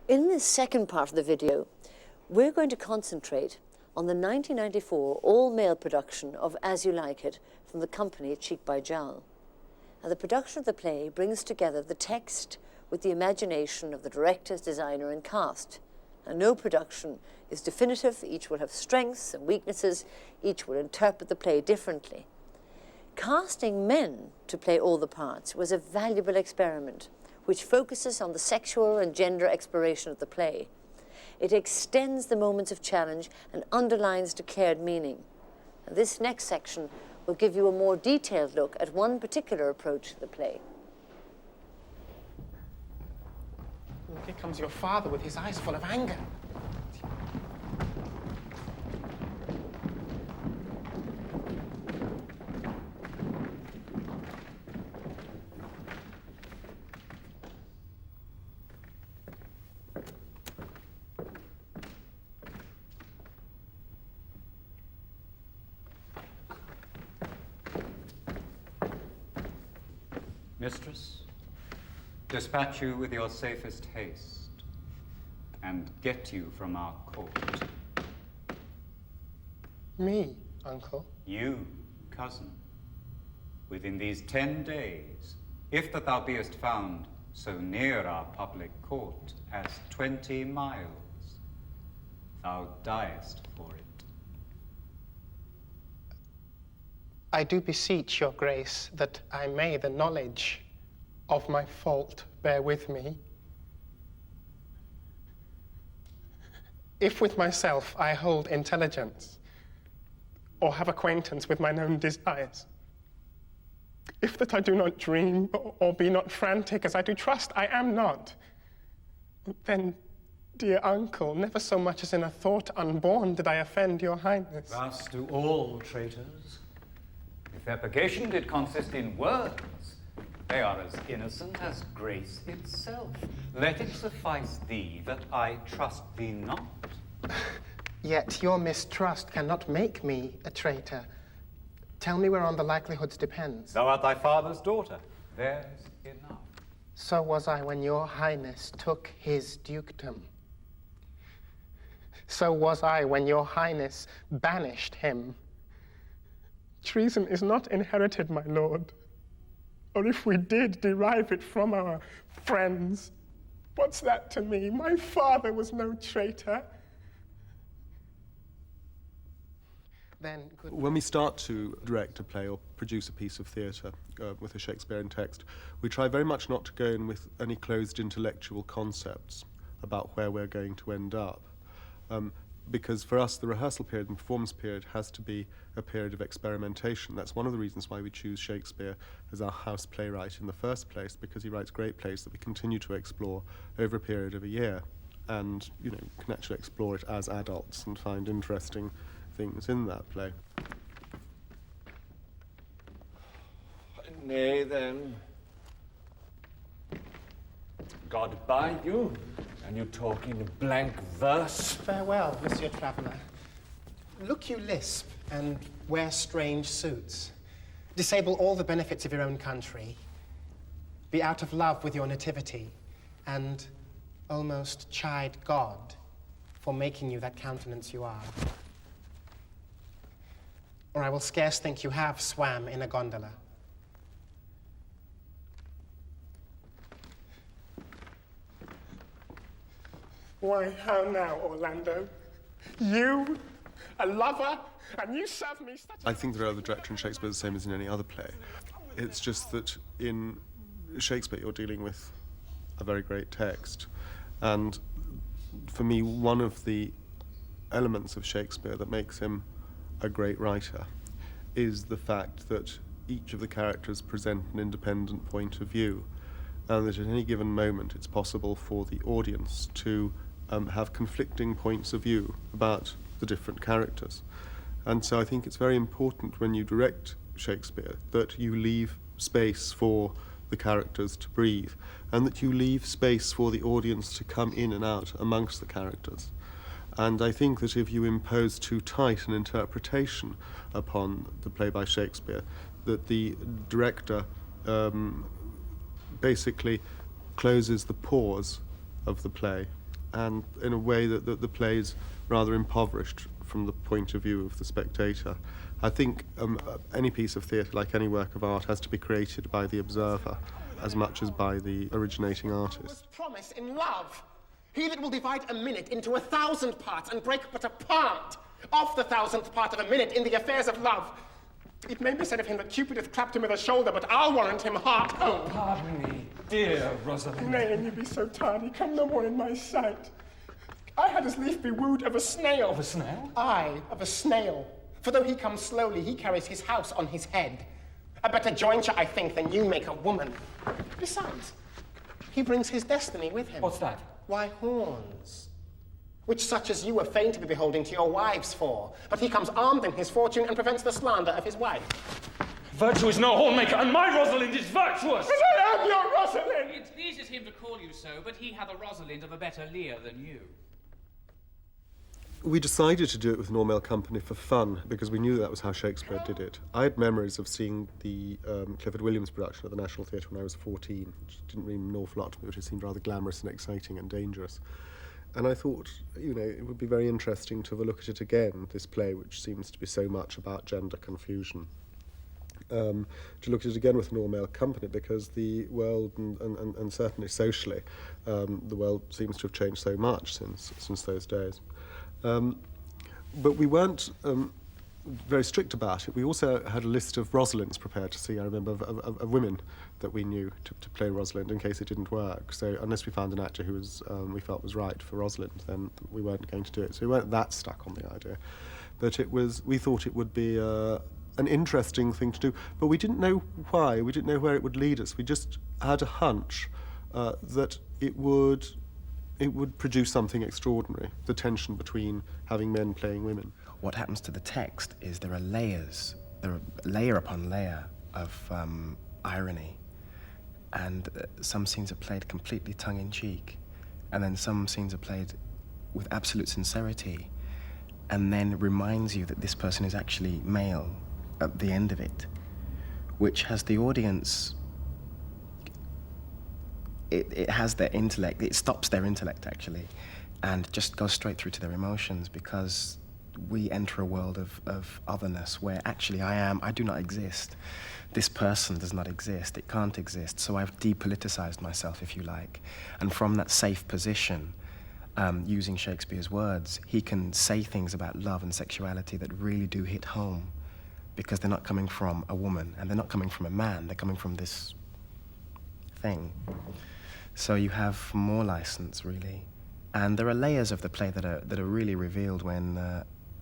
In this second part of the video, we're going to concentrate on the 1994 all-male production of As You Like It from the company Cheek by Jowl. And the production of the play brings together the text with the imagination of the director, designer and cast. And no production is definitive, each will have strengths and weaknesses, each will interpret the play differently. Casting men to play all the parts was a valuable experiment which focuses on the sexual and gender exploration of the play. It extends the moments of challenge and underlines declared meaning. And this next section will give you a more detailed look at one particular approach to the play. Here comes your father with his eyes full of anger. Mistress, dispatch you with your safest haste, and get you from our court. Me, uncle? You, cousin, within these 10 days, if that thou beest found so near our public court as 20 miles, thou diest for it. I do beseech your grace that I may the knowledge of my fault bear with me. If with myself I hold intelligence, or have acquaintance with mine own desires, if that I do not dream, or be not frantic, as I do trust I am not, then, dear uncle, never so much as in a thought unborn did I offend your highness. Thus do all traitors. If their purgation did consist in words, they are as innocent as grace itself. Let it suffice thee that I trust thee not. Yet your mistrust cannot make me a traitor. Tell me whereon the likelihoods depends. Thou art thy father's daughter. There's enough. So was I when your highness took his dukedom. So was I when your highness banished him. Treason is not inherited, my lord. Or if we did derive it from our friends, what's that to me? My father was no traitor. Then, when we start to direct a play or produce a piece of theatre with a Shakespearean text, we try very much not to go in with any closed intellectual concepts about where we're going to end up. Because for us, the rehearsal period and performance period has to be a period of experimentation. That's one of the reasons why we choose Shakespeare as our house playwright in the first place, because he writes great plays that we continue to explore over a period of a year and, you know, can actually explore it as adults and find interesting things in that play. Nay, then. God bind you, and you talk in blank verse. farewell, Monsieur Traveller. Look you lisp and wear strange suits. Disable all the benefits of your own country. Be out of love with your nativity, and almost chide God for making you that countenance you are. Or I will scarce think you have swam in a gondola. Why, how now, Orlando? You, a lover, and you serve me such a... I think there are the director in Shakespeare the same as in any other play. It's just that in Shakespeare you're dealing with a very great text. And for me, one of the elements of Shakespeare that makes him a great writer is the fact that each of the characters present an independent point of view, and that at any given moment it's possible for the audience to have conflicting points of view about the different characters. And so I think it's very important when you direct Shakespeare that you leave space for the characters to breathe, and that you leave space for the audience to come in and out amongst the characters. And I think that if you impose too tight an interpretation upon the play by Shakespeare, that the director basically closes the pores of the play and in a way that the play is rather impoverished from the point of view of the spectator. I think any piece of theatre, like any work of art, has to be created by the observer as much as by the originating artist. Promise in love. He that will divide a minute into 1,000 parts and break but a part of the 1,000th part of a minute in the affairs of love. It may be said of him that Cupid hath clapped him with a shoulder, but I'll warrant him heart whole. Pardon me, dear Rosalind. Nay, and you be so tardy, come no more in my sight. I had as lief be wooed of a snail. Of a snail? Aye, of a snail. For though he comes slowly, he carries his house on his head. A better jointure, I think, than you make a woman. Besides, he brings his destiny with him. What's that? Why, horns. Which such as you are fain to be beholding to your wives for. But he comes armed in his fortune and prevents the slander of his wife. Virtue is no hornmaker, and my Rosalind is virtuous! But I am your Rosalind! It pleases him to call you so, but he hath a Rosalind of a better leer than you. We decided to do it with an all-male company for fun, because we knew that was how Shakespeare did it. I had memories of seeing the Clifford Williams production at the National Theatre when I was 14, which didn't mean an awful lot to me, but it seemed rather glamorous and exciting and dangerous. And I thought, it would be very interesting to have a look at it again, this play, which seems to be so much about gender confusion. To look at it again with an all-male company, because the world, and certainly socially, the world seems to have changed so much since those days. But we weren't very strict about it. We also had a list of Rosalinds prepared to see, I remember, of women that we knew to play Rosalind in case it didn't work. So unless we found an actor who we felt was right for Rosalind, then we weren't going to do it. So we weren't that stuck on the idea. But we thought it would be an interesting thing to do. But we didn't know why. We didn't know where it would lead us. We just had a hunch that it would produce something extraordinary, the tension between having men playing women. What happens to the text is there are layers, layer upon layer of irony, and some scenes are played completely tongue-in-cheek, and then some scenes are played with absolute sincerity, and then reminds you that this person is actually male at the end of it, which has the audience. It has their intellect, it stops their intellect actually, and just goes straight through to their emotions, because we enter a world of otherness where actually I do not exist. This person does not exist, it can't exist, so I've depoliticized myself, if you like. And from that safe position, using Shakespeare's words, he can say things about love and sexuality that really do hit home, because they're not coming from a woman, and they're not coming from a man, they're coming from this thing. So you have more license, really. And there are layers of the play that are really revealed when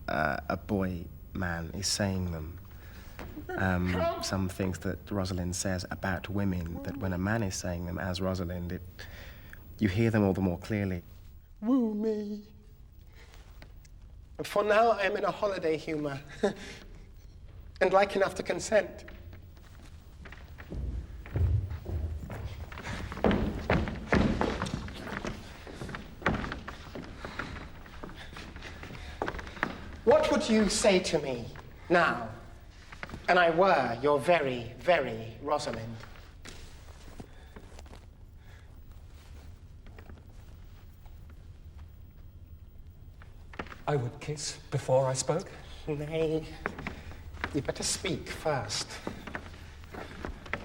a boy man is saying them. Some things that Rosalind says about women, that when a man is saying them as Rosalind, you hear them all the more clearly. Woo me. For now I am in a holiday humour, and like enough to consent. What would you say to me now, and I were your very, very Rosalind? I would kiss before I spoke? Nay, you better speak first.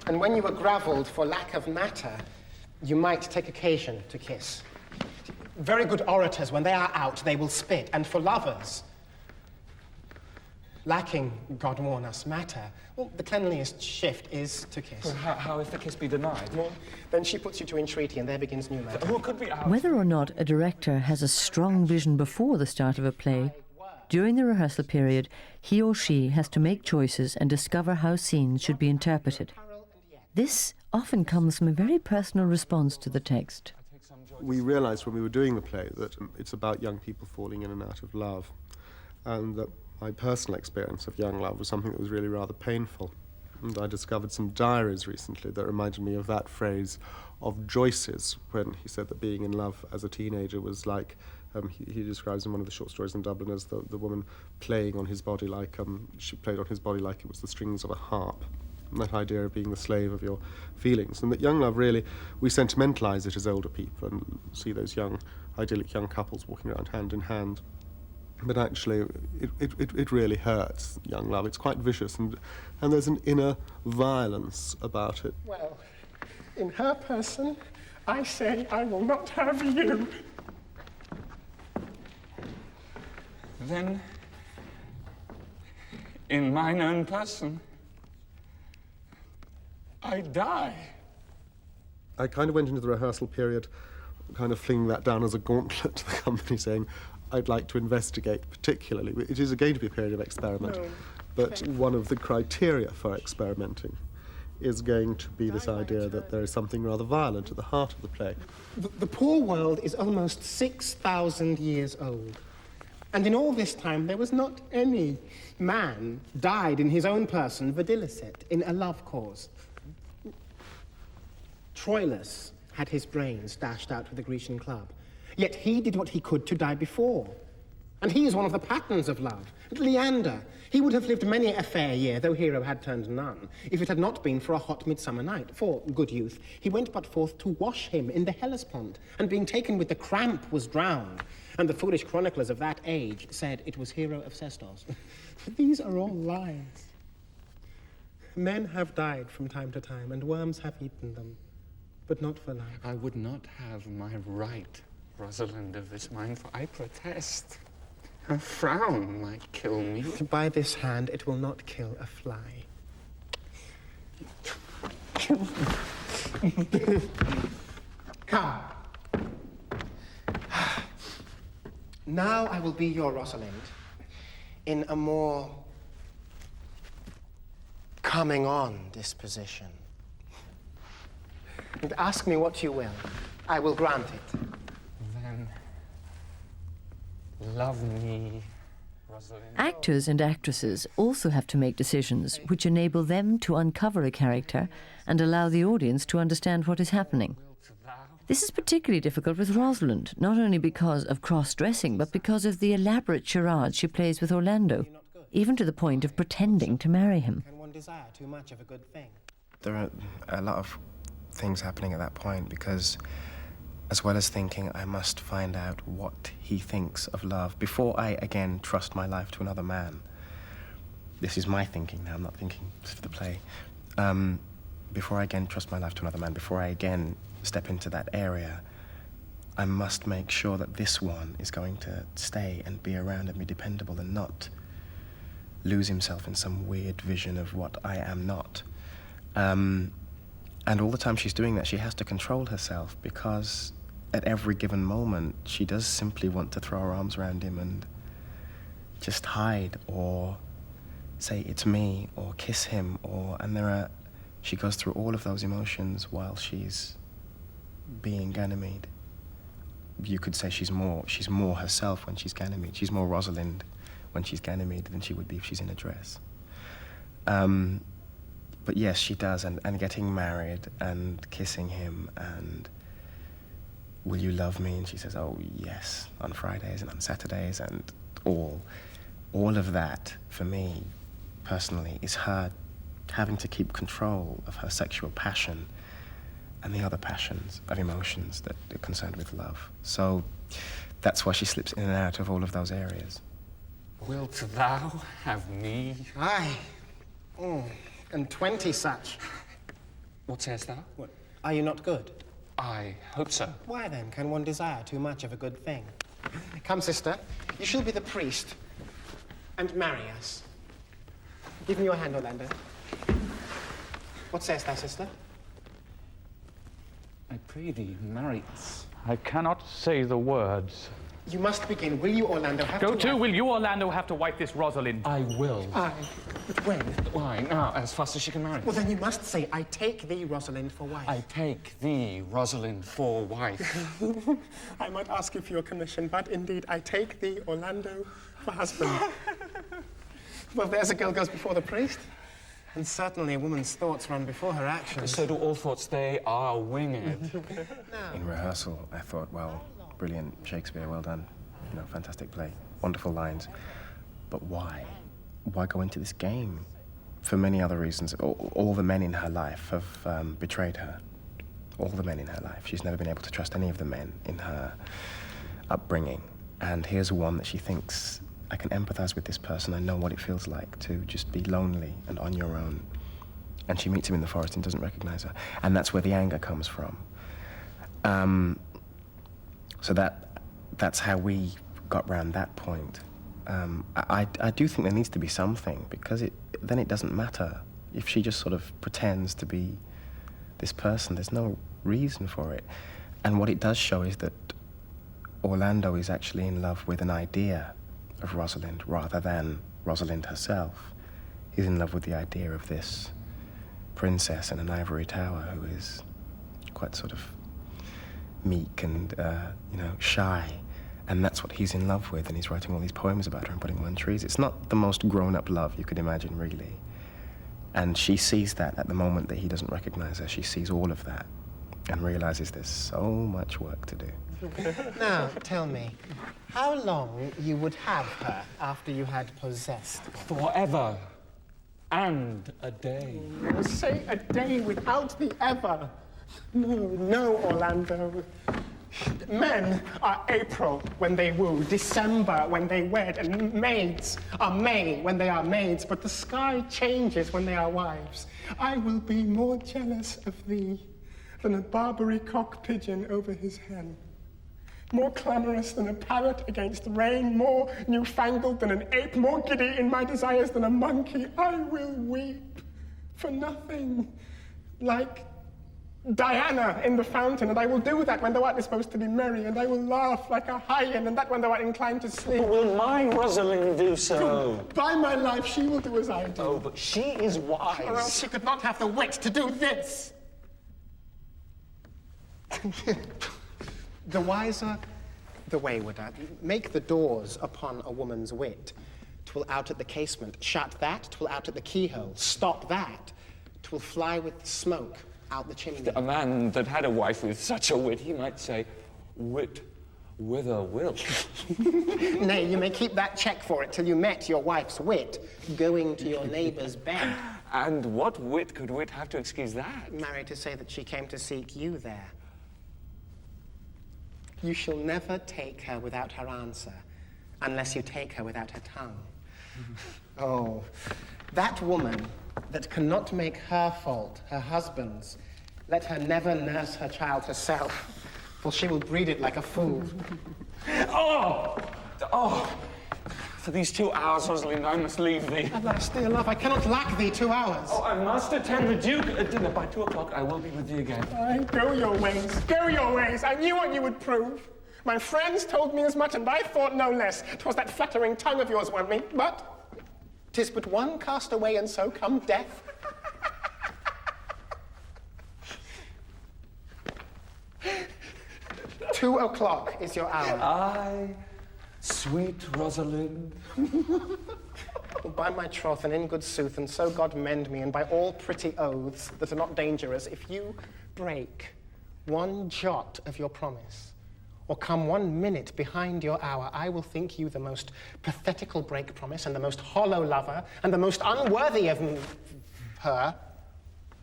And when you were gravelled for lack of matter, you might take occasion to kiss. Very good orators, when they are out, they will spit, and for lovers, lacking, God warn us, matter, well, the cleanliest shift is to kiss. Well, how if the kiss be denied? Well, then she puts you to entreaty, and there begins new matter. Who could be out? Whether or not a director has a strong vision before the start of a play, during the rehearsal period, he or she has to make choices and discover how scenes should be interpreted. This often comes from a very personal response to the text. We realised when we were doing the play that it's about young people falling in and out of love, and that my personal experience of young love was something that was really rather painful. And I discovered some diaries recently that reminded me of that phrase of Joyce's, when he said that being in love as a teenager was like, he describes in one of the short stories in Dublin as the woman playing on his body like, she played on his body like it was the strings of a harp. and that idea of being the slave of your feelings. And that young love, really, we sentimentalise it as older people and see those young, idyllic young couples walking around hand in hand. But actually, it really hurts young love. It's quite vicious, and there's an inner violence about it. Well, in her person, I say I will not have you. Then, in mine own person, I die. I kind of went into the rehearsal period kind of flinging that down as a gauntlet to the company, saying, I'd like to investigate particularly. It is going to be a period of experiment, but one of the criteria for experimenting is going to be this idea that there is something rather violent at the heart of the play. The poor world is almost 6,000 years old. And in all this time, there was not any man died in his own person, videlicet, in a love cause. Troilus had his brains dashed out with the Grecian club. Yet he did what he could to die before. And he is one of the patterns of love. And Leander, he would have lived many a fair year, though Hero had turned none, if it had not been for a hot midsummer night. For, good youth, he went but forth to wash him in the Hellespont, and being taken with the cramp was drowned. And the foolish chroniclers of that age said it was Hero of Sestos. These are all lies. Men have died from time to time, and worms have eaten them, but not for life. I would not have my right, Rosalind of this mind, for I protest. Her frown might kill me. By this hand, it will not kill a fly. Come. Now I will be your Rosalind in a more coming on disposition. And ask me what you will. I will grant it. Then love me, Rosalind. Actors and actresses also have to make decisions which enable them to uncover a character and allow the audience to understand what is happening. This is particularly difficult with Rosalind, not only because of cross-dressing, but because of the elaborate charade she plays with Orlando, even to the point of pretending to marry him. Can one desire too much of a good thing? There are a lot of things happening at that point, because as well as thinking I must find out what he thinks of love before I again trust my life to another man. This is my thinking now, I'm not thinking of the play. Before I again trust my life to another man, before I again step into that area, I must make sure that this one is going to stay and be around and be dependable and not lose himself in some weird vision of what I am not. And all the time she's doing that, she has to control herself, because at every given moment, she does simply want to throw her arms around him and just hide, or say, it's me, or kiss him, and she goes through all of those emotions while she's being Ganymede. You could say she's more herself when she's Ganymede. She's more Rosalind when she's Ganymede than she would be if she's in a dress. But yes, she does, and getting married and kissing him and will you love me? And she says, oh yes, on Fridays and on Saturdays, and all of that for me personally is her having to keep control of her sexual passion and the other passions of emotions that are concerned with love. So that's why she slips in and out of all of those areas. Wilt thou have me? Aye. And 20 such. What sayest thou? What? Are you not good? I hope so. Why then can one desire too much of a good thing? Come, sister, you shall be the priest and marry us. Give me your hand, Orlando. What sayest thou, sister? I pray thee, marry us. I cannot say the words. You must begin. Will you, Orlando, have Go to... to, will you, Orlando, have to wipe this Rosalind? I will. Aye. But when? Why, now, as fast as she can marry. Well, then you must say, I take thee, Rosalind, for wife. I take thee, Rosalind, for wife. I might ask you for your commission, but indeed, I take thee, Orlando, for husband. Well, there's a girl goes before the priest. And certainly a woman's thoughts run before her actions. So do all thoughts, they are winged. In rehearsal, I thought, well, brilliant, Shakespeare, well done. You know, fantastic play, wonderful lines. But why? Why go into this game? for many other reasons, all the men in her life have betrayed her. All the men in her life. She's never been able to trust any of the men in her upbringing. And here's one that she thinks, I can empathize with this person. I know what it feels like to just be lonely and on your own. And she meets him in the forest and doesn't recognize her. And that's where the anger comes from. So that's how we got round that point. I do think there needs to be something, because then it doesn't matter. If she just sort of pretends to be this person, there's no reason for it. And what it does show is that Orlando is actually in love with an idea of Rosalind rather than Rosalind herself. He's in love with the idea of this princess in an ivory tower who is quite sort of meek and, shy. And that's what he's in love with, and he's writing all these poems about her and putting them on trees. It's not the most grown-up love you could imagine, really. And she sees that at the moment that he doesn't recognize her. She sees all of that and realizes there's so much work to do. Now, tell me, how long you would have her after you had possessed her? Forever. And a day. Say a day without the ever. No, Orlando. Men are April when they woo, December when they wed, and maids are May when they are maids, but the sky changes when they are wives. I will be more jealous of thee than a Barbary cock pigeon over his hen. More clamorous than a parrot against rain, more newfangled than an ape, more giddy in my desires than a monkey. I will weep for nothing, like Diana in the fountain, and I will do that when thou art disposed to be merry, and I will laugh like a hyena, and that when thou art inclined to sleep. But will my Rosalind do so? By my life, she will do as I do. Oh, but she is wise. Or else she could not have the wit to do this. The wiser, the waywarder. Make the doors upon a woman's wit. 'Twill out at the casement. Shut that, 'twill out at the keyhole. Stop that, 'twill fly with the smoke out the chimney. A man that had a wife with such a wit, he might say, wit with a will. Nay, you may keep that check for it till you met your wife's wit, going to your neighbour's bed. And what wit could wit have to excuse that? Marry, to say that she came to seek you there. You shall never take her without her answer, unless you take her without her tongue. Oh, that woman that cannot make her fault her husband's, let her never nurse her child herself, for she will breed it like a fool. Oh! For these 2 hours, Rosalind, I must leave thee. Alas, dear love, I cannot lack thee 2 hours. Oh, I must attend the Duke at dinner. By 2 o'clock, I will be with thee again. Aye, go your ways, go your ways. I knew what you would prove. My friends told me as much, and I thought no less. 'Twas that flattering tongue of yours won me, but 'tis but one cast away, and so come death. 2 o'clock is your hour. Aye, sweet Rosalind. By my troth, and in good sooth, and so God mend me, and by all pretty oaths that are not dangerous, if you break one jot of your promise, or come 1 minute behind your hour, I will think you the most pathetical break promise, and the most hollow lover, and the most unworthy of her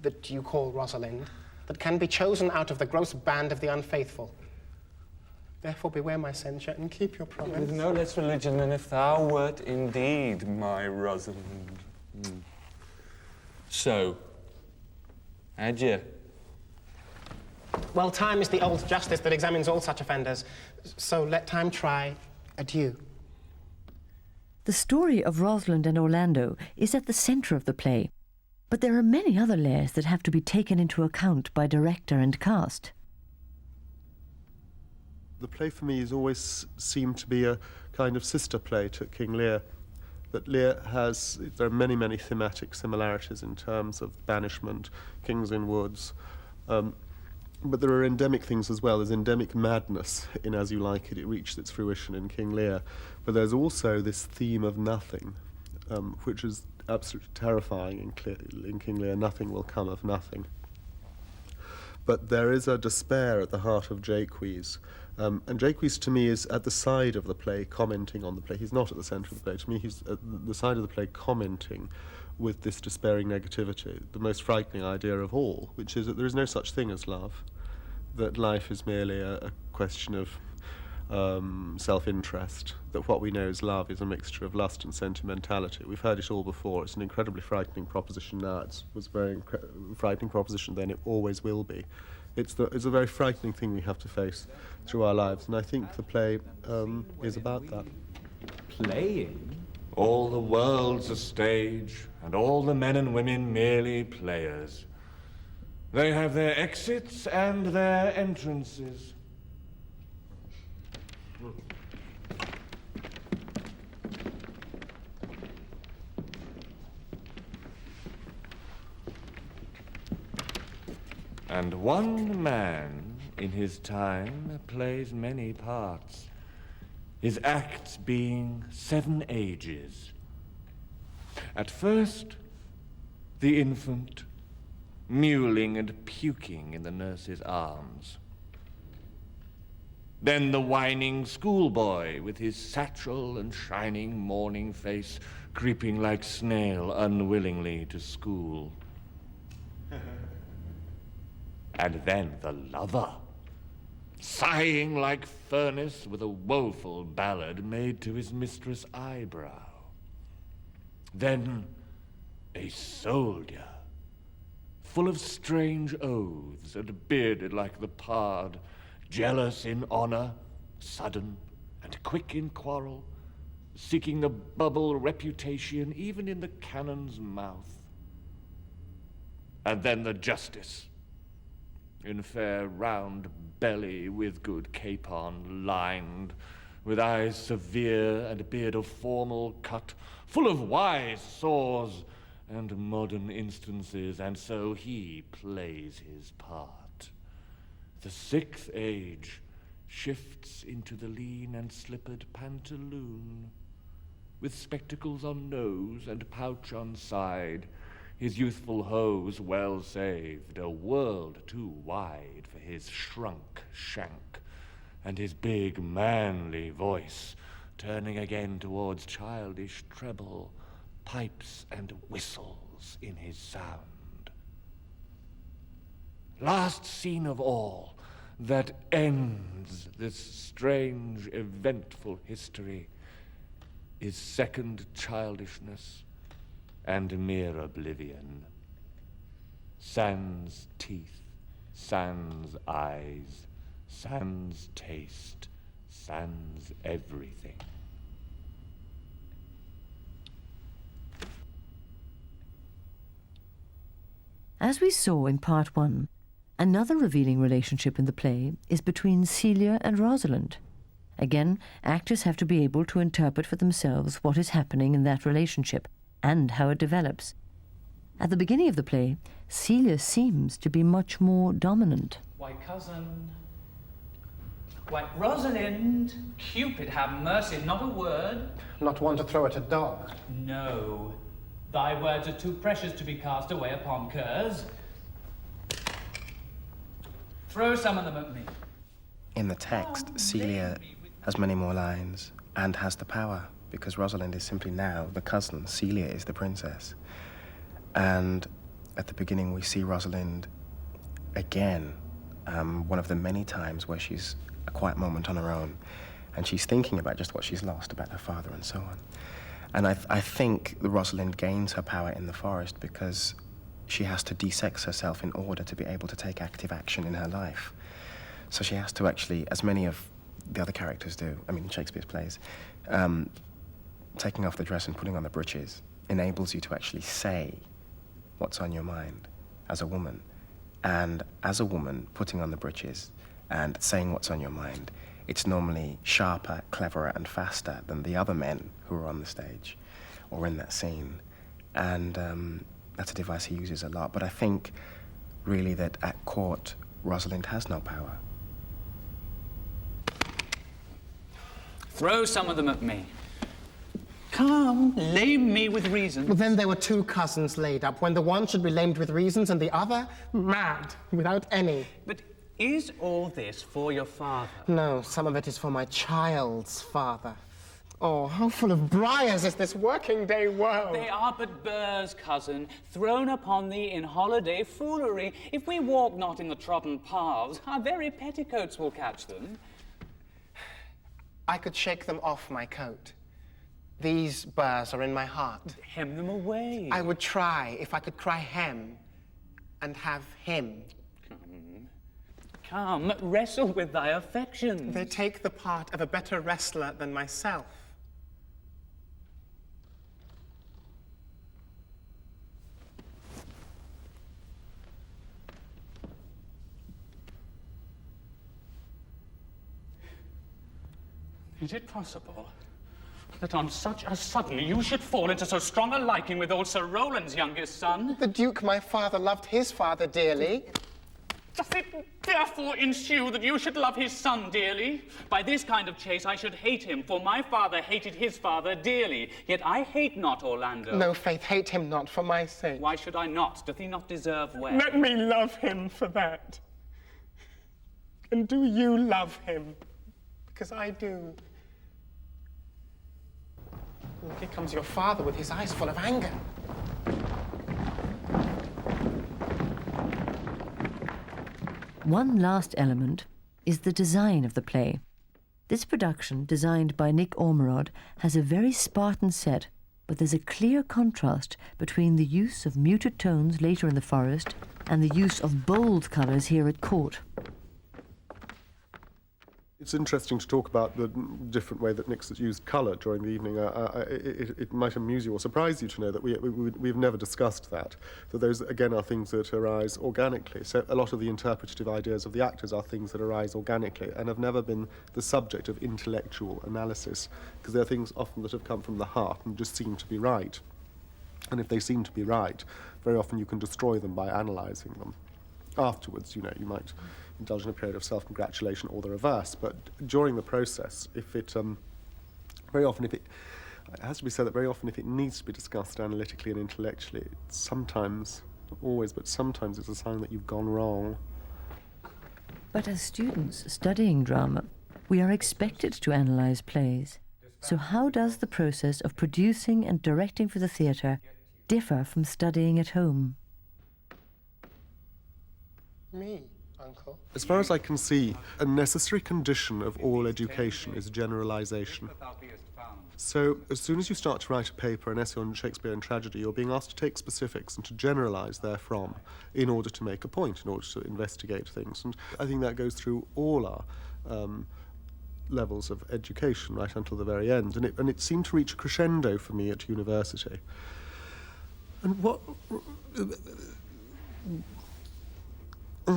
that you call Rosalind, that can be chosen out of the gross band of the unfaithful. Therefore beware my censure, and keep your promise. With no less religion than if thou wert indeed my Rosalind. So, adieu. Well, time is the old justice that examines all such offenders. So let time try. Adieu. The story of Rosalind and Orlando is at the centre of the play, but there are many other layers that have to be taken into account by director and cast. The play for me has always seemed to be a kind of sister play to King Lear. That Lear has, there are many, many thematic similarities in terms of banishment, kings in woods, but there are endemic things as well. There's endemic madness in As You Like It. It reached its fruition in King Lear. But there's also this theme of nothing, which is absolutely terrifying in King Lear. Nothing will come of nothing. But there is a despair at the heart of Jaques. And Jaques, to me, is at the side of the play, commenting on the play. He's not at the centre of the play. To me, he's at the side of the play commenting with this despairing negativity, the most frightening idea of all, which is that there is no such thing as love, that life is merely a question of self-interest, that what we know as love is a mixture of lust and sentimentality. We've heard it all before. It's an incredibly frightening proposition now. It was a very frightening proposition then. It always will be. It's a very frightening thing we have to face through our lives, and I think the play is about that. Playing? All the world's a stage, and all the men and women merely players. They have their exits and their entrances. And one man in his time plays many parts, his acts being 7 ages. At first, the infant, mewling and puking in the nurse's arms. Then the whining schoolboy with his satchel and shining morning face, creeping like snail unwillingly to school. And then the lover, sighing like furnace with a woeful ballad made to his mistress' eyebrow. Then a soldier, full of strange oaths and bearded like the pard, jealous in honor, sudden and quick in quarrel, seeking the bubble reputation even in the cannon's mouth. And then the justice, in fair round belly with good capon lined, with eyes severe and beard of formal cut, full of wise saws and modern instances, and so he plays his part. The 6th age shifts into the lean and slippered pantaloon, with spectacles on nose and pouch on side, his youthful hose well saved, a world too wide for his shrunk shank, and his big manly voice turning again towards childish treble, pipes and whistles in his sound. Last scene of all that ends this strange, eventful history is second childishness and mere oblivion. Sans teeth, sans eyes, sans taste, sans everything. As we saw in Part 1, another revealing relationship in the play is between Celia and Rosalind. Again, actors have to be able to interpret for themselves what is happening in that relationship and how it develops. At the beginning of the play, Celia seems to be much more dominant. Why, cousin... Why, Rosalind, Cupid have mercy, not a word. Not one to throw at a dog. No. Thy words are too precious to be cast away upon curs. Throw some of them at me. In the text, Celia has many more lines and has the power, because Rosalind is simply now the cousin. Celia is the princess. And at the beginning, we see Rosalind again, one of the many times where she's a quiet moment on her own, and she's thinking about just what she's lost, about her father and so on. And I think that Rosalind gains her power in the forest because she has to de-sex herself in order to be able to take active action in her life. So she has to actually, as many of the other characters do, I mean, in Shakespeare's plays, taking off the dress and putting on the breeches enables you to actually say what's on your mind as a woman. And as a woman, putting on the breeches and saying what's on your mind, it's normally sharper, cleverer, and faster than the other men who are on the stage or in that scene. And that's a device he uses a lot. But I think, really, that at court, Rosalind has no power. Throw some of them at me. Come, lame me with reasons. Well, then there were 2 cousins laid up, when the one should be lamed with reasons and the other mad, without any. But is all this for your father? No, some of it is for my child's father. Oh, how full of briars is this working day world! They are but burrs, cousin, thrown upon thee in holiday foolery. If we walk not in the trodden paths, our very petticoats will catch them. I could shake them off my coat. These burrs are in my heart. Hem them away. I would try if I could cry hem and have him. Come, wrestle with thy affections. They take the part of a better wrestler than myself. Is it possible that on such a sudden you should fall into so strong a liking with old Sir Rowland's youngest son? The Duke, my father, loved his father dearly. Does it therefore ensue that you should love his son dearly? By this kind of chase I should hate him, for my father hated his father dearly. Yet I hate not Orlando. No, Faith, hate him not for my sake. Why should I not? Doth he not deserve well? Let me love him for that. And do you love him? Because I do. Look, here comes your father with his eyes full of anger. One last element is the design of the play. This production, designed by Nick Ormerod, has a very Spartan set, but there's a clear contrast between the use of muted tones later in the forest and the use of bold colours here at court. It's interesting to talk about the different way that Nick's has used colour during the evening. It might amuse you or surprise you to know that we've never discussed that. That those, again, are things that arise organically. So a lot of the interpretative ideas of the actors are things that arise organically and have never been the subject of intellectual analysis, because they're things often that have come from the heart and just seem to be right. And if they seem to be right, very often you can destroy them by analysing them. Afterwards, you know, you might indulge in a period of self-congratulation or the reverse, but during the process, if it, very often if it has to be said that very often if it needs to be discussed analytically and intellectually, sometimes, not always, but sometimes it's a sign that you've gone wrong. But as students studying drama, we are expected to analyse plays. So how does the process of producing and directing for the theatre differ from studying at home? Me, Uncle. As far as I can see, a necessary condition of all education is generalization. So, as soon as you start to write a paper, an essay on Shakespeare and tragedy, you're being asked to take specifics and to generalize therefrom in order to make a point, in order to investigate things. And I think that goes through all our levels of education, right until the very end. And it seemed to reach a crescendo for me at university. And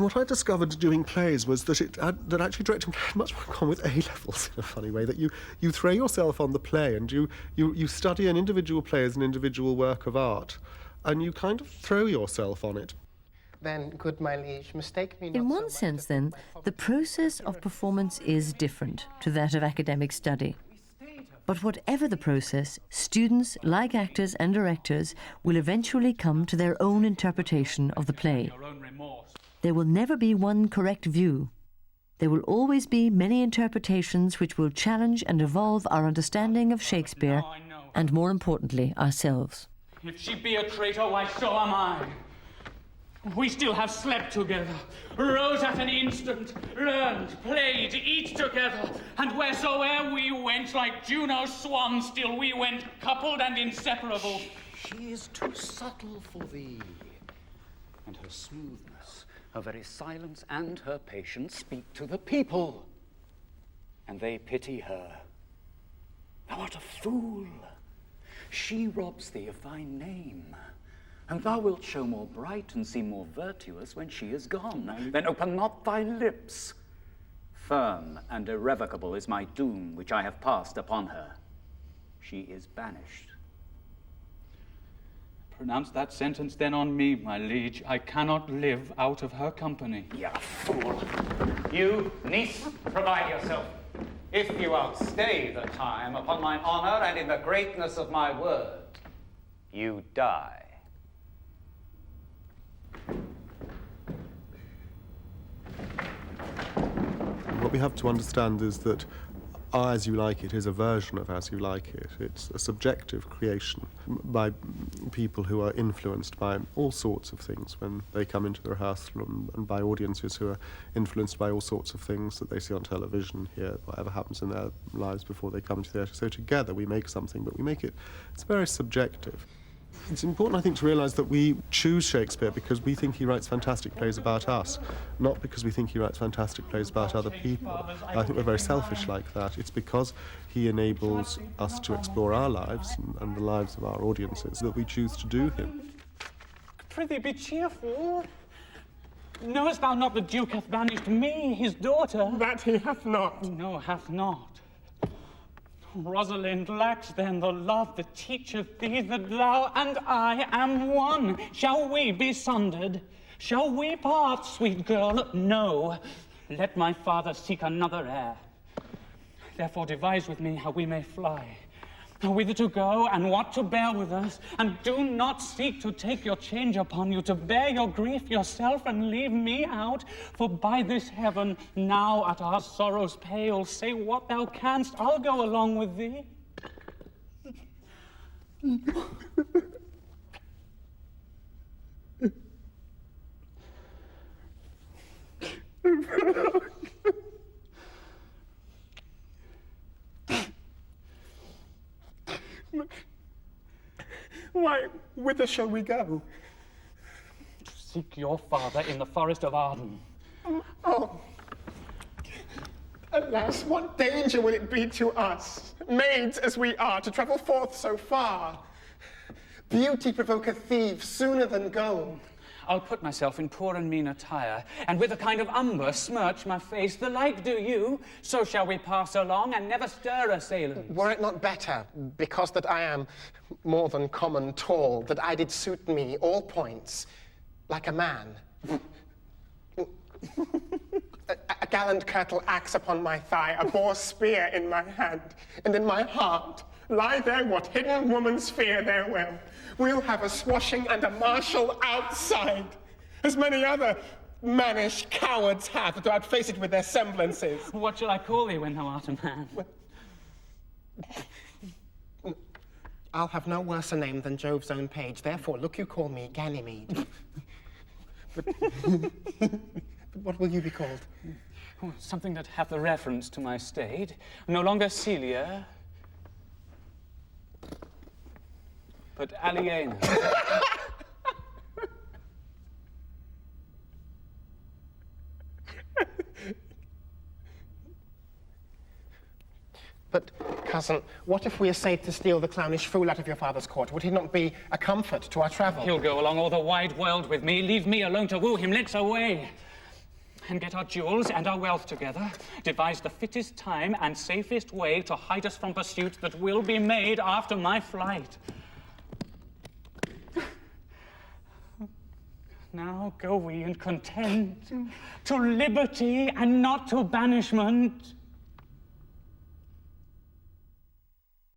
what I discovered doing plays was that that actually directing had much more in common with A-levels in a funny way, that you throw yourself on the play and you study an individual play as an individual work of art, and you kind of throw yourself on it. Then, good my liege, mistake me not. In one sense, then, the process of performance is different to that of academic study. But whatever the process, students, like actors and directors, will eventually come to their own interpretation of the play. There will never be one correct view. There will always be many interpretations which will challenge and evolve our understanding of Shakespeare and, more importantly, ourselves. If she be a traitor, why, so am I. We still have slept together, rose at an instant, learned, played, eat together, and wheresoe'er we went, like Juno's swan, still we went coupled and inseparable. She is too subtle for thee, and her smoothness, her very silence and her patience speak to the people, and they pity her. Thou art a fool. She robs thee of thy name, and thou wilt show more bright and seem more virtuous when she is gone. Then open not thy lips. Firm and irrevocable is my doom, which I have passed upon her. She is banished. Pronounce that sentence then on me, my liege. I cannot live out of her company. You're a fool. You, niece, provide yourself. If you outstay the time, upon mine honor and in the greatness of my word, you die. What we have to understand is that As You Like It is a version of As You Like It. It's a subjective creation by people who are influenced by all sorts of things when they come into the rehearsal, and by audiences who are influenced by all sorts of things that they see on television, hear whatever happens in their lives before they come to theatre. So together we make something, but we make it, it's very subjective. It's important, I think, to realise that we choose Shakespeare because we think he writes fantastic plays about us, not because we think he writes fantastic plays about other people. I think we're very selfish like that. It's because he enables us to explore our lives and the lives of our audiences that we choose to do him. Prithee, be cheerful. Knowest thou not the Duke hath banished me, his daughter? That he hath not. No, hath not. Rosalind lacks then the love that teacheth thee that thou and I am one. Shall we be sundered? Shall we part, sweet girl? No. Let my father seek another heir. Therefore devise with me how we may fly, whither to go and what to bear with us, and do not seek to take your change upon you, to bear your grief yourself and leave me out. For by this heaven, now at our sorrow's pale, say what thou canst, I'll go along with thee. Why, whither shall we go? To seek your father in the forest of Arden. Oh, alas, what danger will it be to us, maids as we are, to travel forth so far? Beauty provoketh thieves sooner than gold. I'll put myself in poor and mean attire, and with a kind of umber smirch my face. The like do you, so shall we pass along, and never stir assailants. Were it not better, because that I am more than common tall, that I did suit me all points, like a man? A gallant curtal axe upon my thigh, a boar spear in my hand, and in my heart lie there what hidden woman's fear there will. We'll have a swashing and a marshal outside, as many other mannish cowards have that outface it with their semblances. What shall I call thee when thou art a man? I'll have no worse a name than Jove's own page, therefore look you call me Ganymede. but what will you be called? Oh, something that hath a reference to my state. No longer Celia, but Aliena. But, cousin, what if we essayed to steal the clownish fool out of your father's court? Would he not be a comfort to our travel? He'll go along all the wide world with me. Leave me alone to woo him. Let's away. And get our jewels and our wealth together. Devise the fittest time and safest way to hide us from pursuit that will be made after my flight. Now go we in content to liberty and not to banishment.